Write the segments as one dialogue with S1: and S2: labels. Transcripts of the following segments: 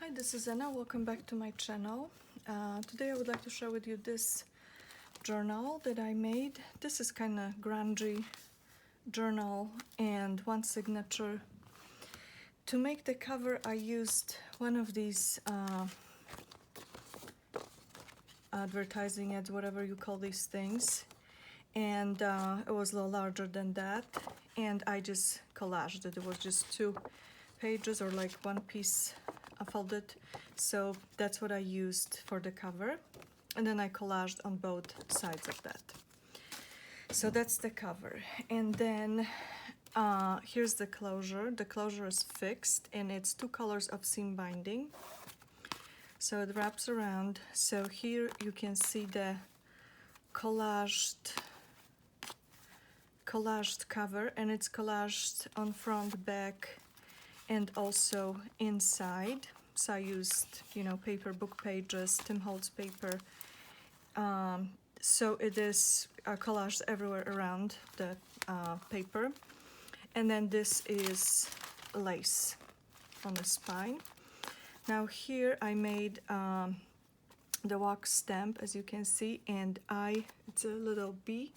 S1: Hi, this is Anna. Welcome back to my channel. Today I would like to share with you this journal that I made. This is kind of grungy journal and one signature. To make the cover I used one of these advertising ads, whatever you call these things, and it was a little larger than that, and I just collaged it. It was just 2 pages or like one piece folded, so that's what I used for the cover, and then I collaged on both sides of that. So that's the cover, and then here's the closure. The closure is fixed and it's 2 colors of seam binding, so it wraps around. So here you can see the collaged cover, and it's collaged on front, back, and also inside. So I used, paper book pages, Tim Holtz paper. So it is collaged everywhere around the paper. And then this is lace on the spine. Now here I made the wax stamp, as you can see, and it's a little bee.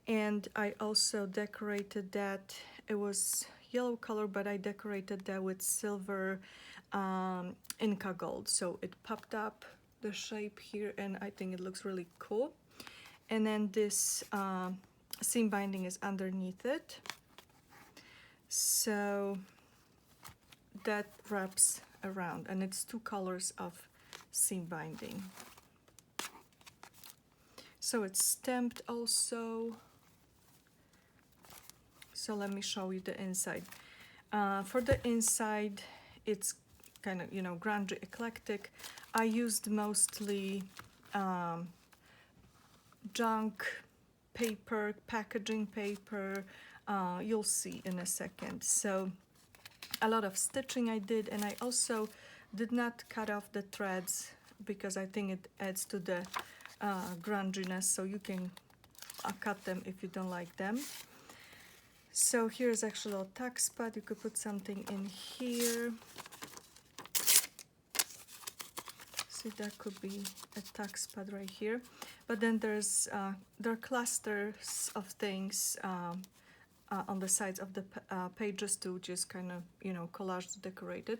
S1: And I also decorated that. It was yellow color, but I decorated that with silver Inca gold, so it popped up the shape here, and I think it looks really cool. And then this seam binding is underneath it, so that wraps around, and it's 2 colors of seam binding. So it's stamped also. So let me show you the inside. For the inside, it's kind of, grungy, eclectic. I used mostly junk paper, packaging paper. You'll see in a second. So a lot of stitching I did, and I also did not cut off the threads because I think it adds to the grunginess, so you can cut them if you don't like them. So here's actually a tuck spot. You could put something in here. See, that could be a tuck spot right here. But then there are clusters of things on the sides of the pages to just kind of, collage decorated.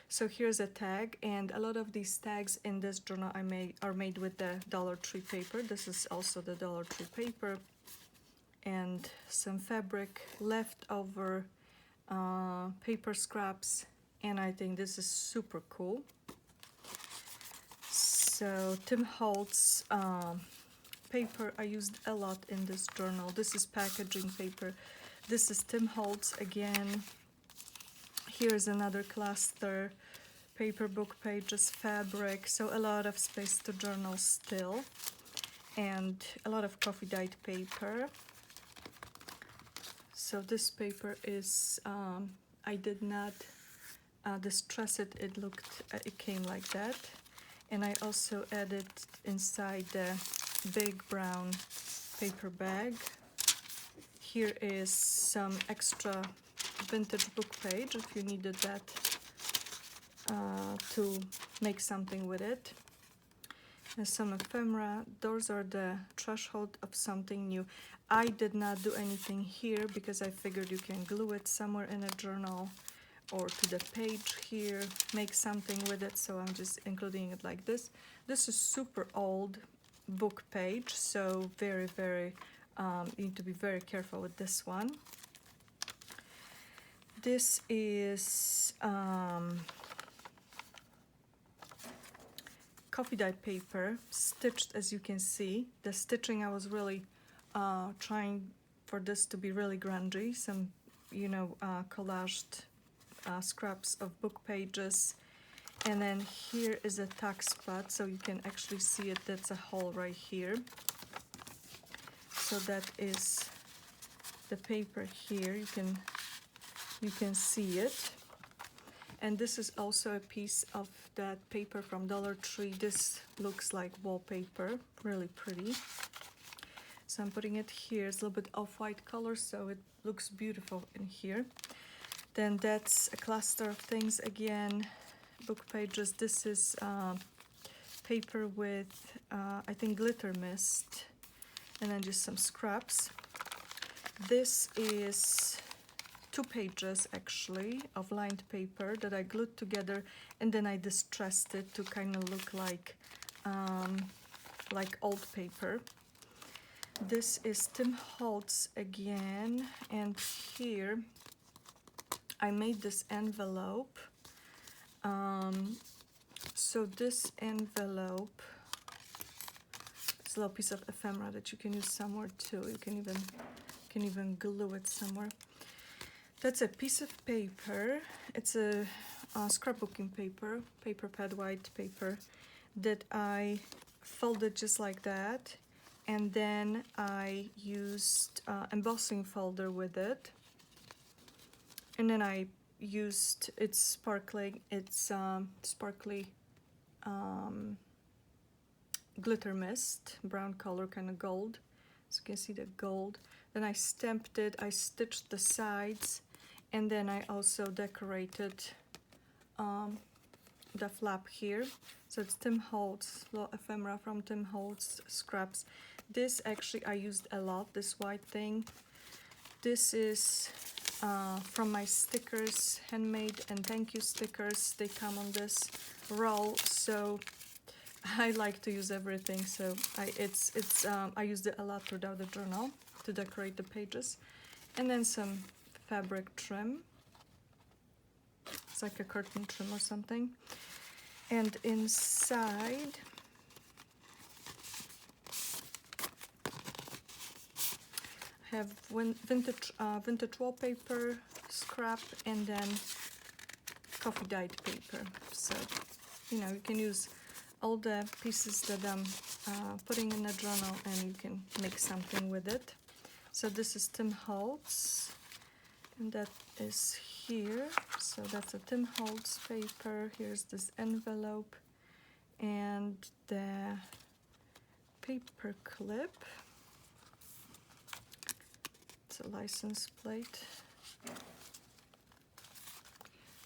S1: So here's a tag, and a lot of these tags in this journal are made with the Dollar Tree paper. This is also the Dollar Tree paper. And some fabric, leftover paper scraps, and I think this is super cool. So Tim Holtz paper I used a lot in this journal. This is packaging paper. This is Tim Holtz again. Here's another cluster, paper book pages, fabric, so a lot of space to journal still, and a lot of coffee dyed paper. So this paper is, I did not distress it. It came like that. And I also added inside the big brown paper bag. Here is some extra vintage book page if you needed that to make something with it. And some ephemera. Those are the threshold of something new. I did not do anything here because I figured you can glue it somewhere in a journal or to the page here, make something with it, so I'm just including it like this. This is super old book page, so very, very, you need to be very careful with this one. This is coffee dyed paper, stitched, as you can see. The stitching, I was really trying for this to be really grungy. Some, collaged scraps of book pages. And then here is a tuck spot, so you can actually see it. That's a hole right here. So that is the paper here. You can see it. And this is also a piece of that paper from Dollar Tree. This looks like wallpaper, really pretty. So I'm putting it here. It's a little bit off-white color, so it looks beautiful in here. Then that's a cluster of things again. book pages. This is paper with, I think, glitter mist, and then just some scraps. This is 2 pages actually of lined paper that I glued together, and then I distressed it to kind of look like old paper. This is Tim Holtz again, and here I made this envelope. So this envelope is a little piece of ephemera that you can use somewhere too. You can even glue it somewhere. That's a piece of paper. It's a scrapbooking paper, paper pad white paper, that I folded just like that, and then I used embossing folder with it, and then I used sparkly glitter mist, brown color, kind of gold, so you can see the gold. Then I stamped it, I stitched the sides, and then I also decorated the flap here. So it's Tim Holtz, little ephemera from Tim Holtz scraps. This actually I used a lot, this white thing. This is from my stickers, handmade and thank you stickers. They come on this roll, so I like to use everything. So I used it a lot throughout the journal to decorate the pages. And then some fabric trim. It's like a curtain trim or something. And inside I have vintage wallpaper scrap, and then coffee dyed paper. So you can use all the pieces that I'm putting in the journal, and you can make something with it. So this is Tim Holtz, and that is here. So that's a Tim Holtz paper. Here's this envelope and the paper clip. It's a license plate.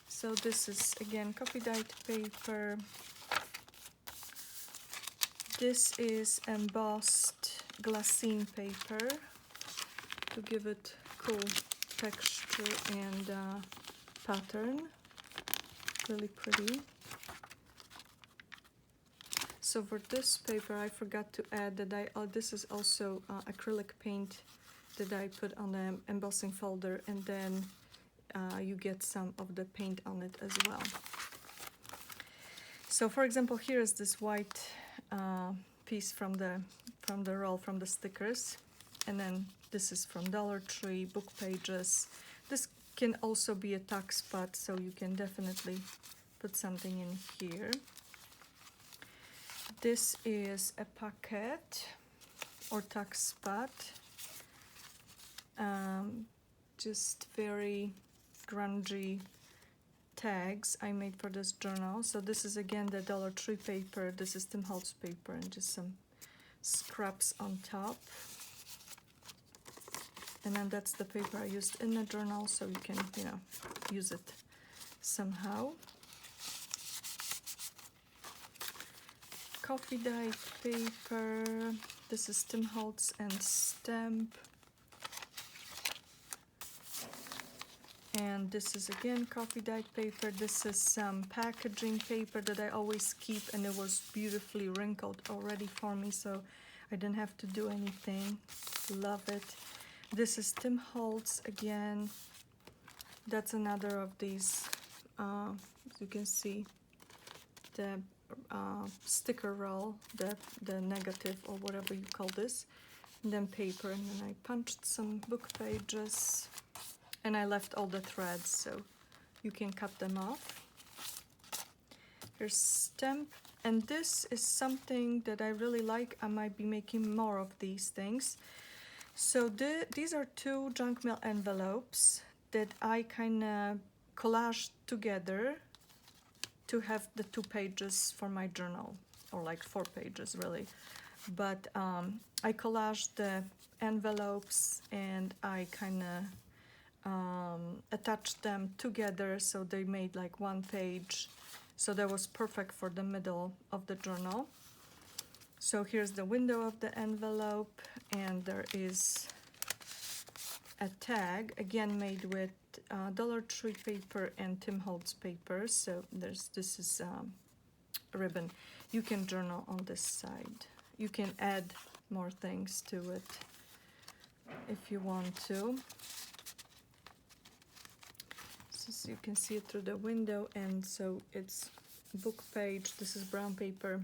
S1: So this is again coffee dyed paper. This is embossed glassine paper to give it cool texture and pattern. Really pretty. So for this paper I forgot to add that this is also acrylic paint that I put on the embossing folder, and then you get some of the paint on it as well. So for example, here is this white piece from the roll from the stickers, and then this is from Dollar Tree, book pages. This can also be a tuck spot, so you can definitely put something in here. This is a pocket or tuck spot. Just very grungy tags I made for this journal. So this is again the Dollar Tree paper. This is Tim Holtz paper, and just some scraps on top. And then that's the paper I used in the journal, so you can use it somehow. Coffee dyed paper. This is Tim Holtz and stamp. And this is again coffee dyed paper. This is some packaging paper that I always keep, and it was beautifully wrinkled already for me, so I didn't have to do anything. Love it. This is Tim Holtz again. That's another of these, as you can see, the sticker roll, the negative or whatever you call this, and then paper, and then I punched some book pages. And I left all the threads, so you can cut them off. Here's stamp, and this is something that I really like. I might be making more of these things. So these are 2 junk mail envelopes that I kind of collaged together to have the 2 pages for my journal, or like 4 pages really. But I collaged the envelopes, and I kind of attached them together, so they made like 1 page. So that was perfect for the middle of the journal. So here's the window of the envelope, and there is a tag, again made with Dollar Tree paper and Tim Holtz paper. So this is ribbon. You can journal on this side. You can add more things to it if you want to. So you can see it through the window, and so it's book page. This is brown paper,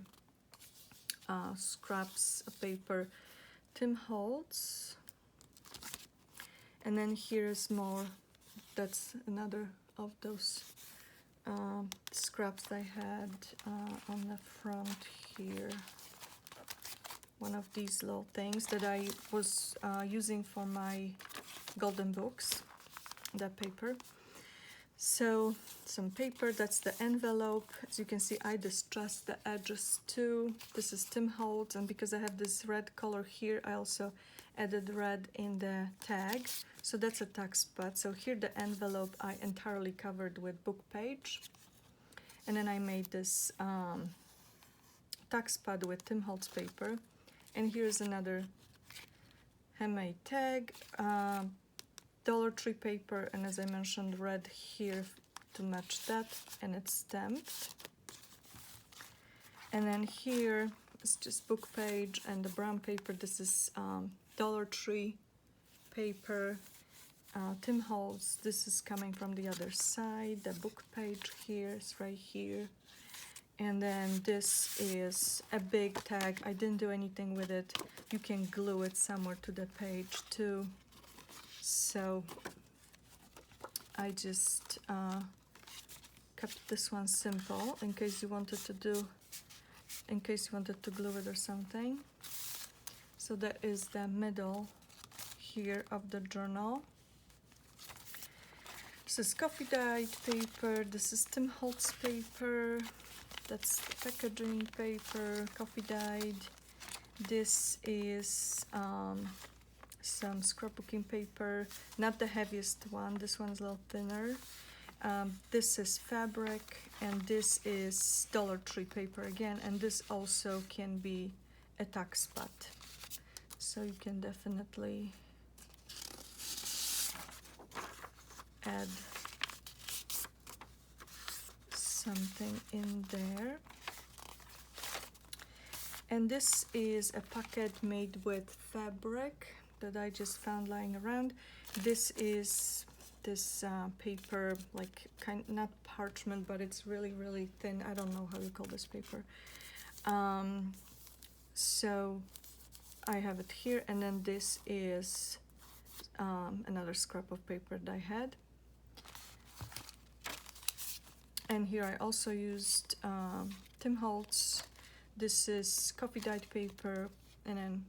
S1: scraps paper, Tim Holtz. And then here's more. That's another of those scraps I had on the front here. One of these little things that I was using for my golden books, that paper. So some paper, that's the envelope. As you can see, I distressed the edges too. This is Tim Holtz, and because I have this red color here, I also added red in the tag. So that's a tag spot. So here the envelope I entirely covered with book page. And then I made this tag spot with Tim Holtz paper. And here's another handmade tag, Dollar Tree paper, and as I mentioned, red here to match that, and it's stamped. And then here is just book page and the brown paper. This is Dollar Tree paper, Tim Holtz. This is coming from the other side. The book page here is right here. And then this is a big tag. I didn't do anything with it. You can glue it somewhere to the page too. So I just kept this one simple in case you wanted to glue it or something. So that is the middle here of the journal. This is coffee dyed paper. This is Tim Holtz paper. That's the packaging paper, coffee dyed. This is some scrapbooking paper, not the heaviest one. This one's a little thinner. This is fabric, and this is Dollar Tree paper again, and this also can be a tag spot. So you can definitely add something in there. And this is a packet made with fabric that I just found lying around. This is this paper, like not parchment, but it's really, really thin. I don't know how you call this paper. So I have it here, and then this is another scrap of paper that I had. And here I also used Tim Holtz. This is coffee dyed paper, and then,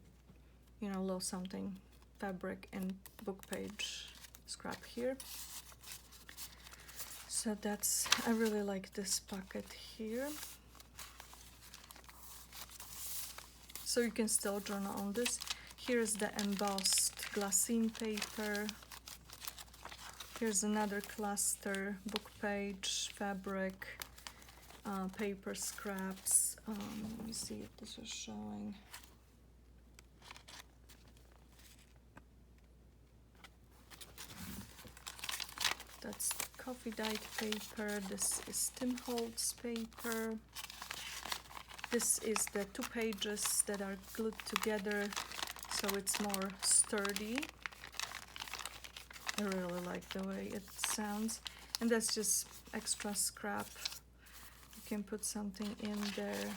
S1: you know, a little something, fabric and book page scrap here. So that's, I really like this pocket here. So you can still journal on this. Here's the embossed glassine paper. Here's another cluster, book page, fabric, paper scraps. Let me see if this is showing. That's coffee dyed paper. This is Tim Holtz paper. This is the 2 pages that are glued together, so it's more sturdy. I really like the way it sounds. And that's just extra scrap. You can put something in there.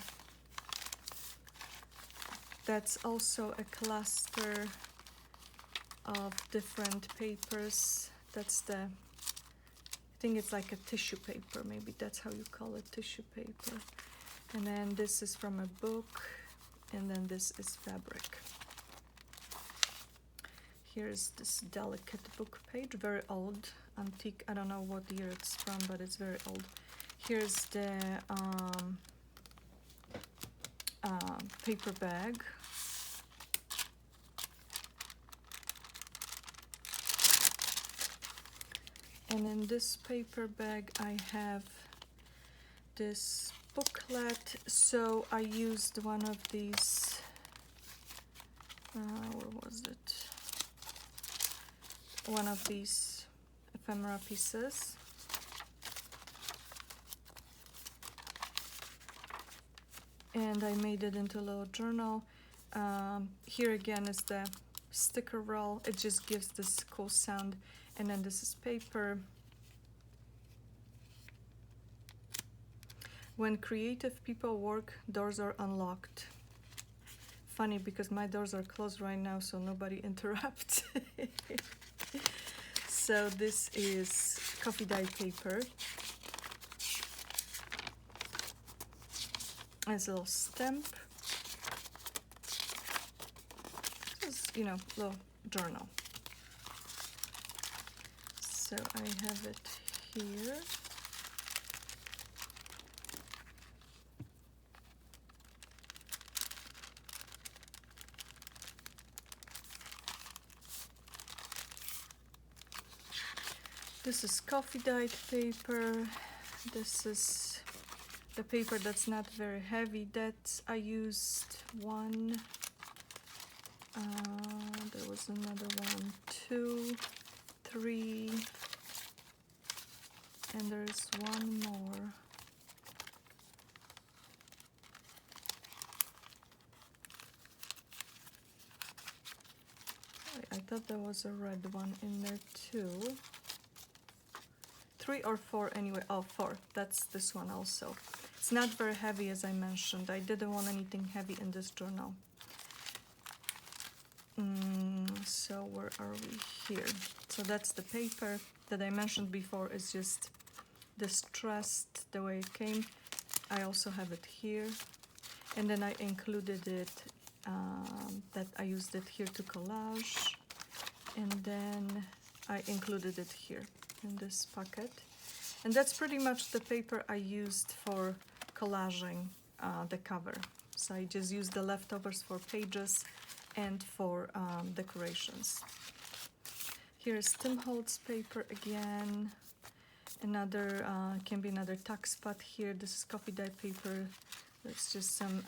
S1: That's also a cluster of different papers. That's the, I think it's like a tissue paper, maybe that's how you call it, tissue paper. And then this is from a book, and then this is fabric. Here's this delicate book page, very old, antique. I don't know what year it's from, but it's very old. Here's the paper bag. And in this paper bag I have this booklet. So I used one of these, where was it? One of these ephemera pieces. And I made it into a little journal. Here again is the sticker roll. It just gives this cool sound. And then this is paper. When creative people work, doors are unlocked. Funny because my doors are closed right now, so nobody interrupts. So this is coffee dye paper. As a little stamp. Just, you know, little journal. So I have it here. This is coffee dyed paper. This is the paper that's not very heavy. That I used one. There was another one, 2, 3, and there's one more. I thought there was a red one in there too. 3 or 4 anyway. Oh, 4. That's this one also. It's not very heavy, as I mentioned. I didn't want anything heavy in this journal. So where are we here? So that's the paper that I mentioned before. Is just distressed the way it came. I also have it here. And then I included it, that I used it here to collage. And then I included it here in this pocket. And that's pretty much the paper I used for collaging the cover. So I just used the leftovers for pages and for decorations. Here's Tim Holtz paper again. Another, can be another tuck spot here. This is coffee dye paper. There's just some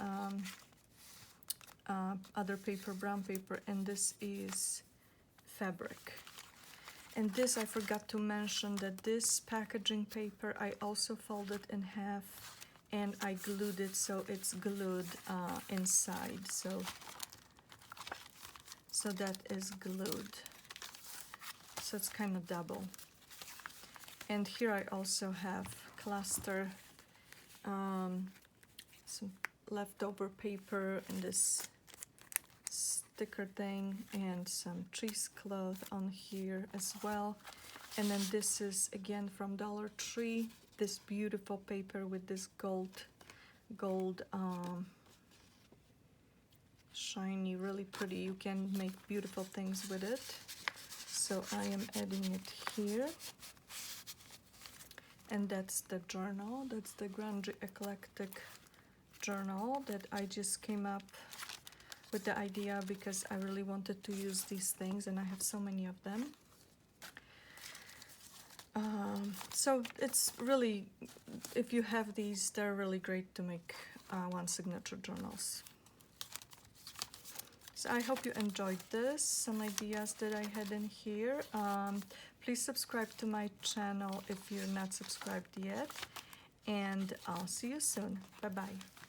S1: other paper, brown paper, and this is fabric. And this, I forgot to mention that this packaging paper I also folded in half and I glued it so it's glued inside. So that is glued. So it's kind of double. And here I also have cluster, some leftover paper and this sticker thing and some cheesecloth on here as well. And then this is again from Dollar Tree, this beautiful paper with this gold shiny, really pretty. You can make beautiful things with it. So I am adding it here. And that's the journal. That's the Grungy Eclectic journal that I just came up with the idea because I really wanted to use these things and I have so many of them. So it's really, if you have these, they're really great to make one signature journals. So I hope you enjoyed this, some ideas that I had in here. Please subscribe to my channel if you're not subscribed yet, and I'll see you soon. Bye-bye.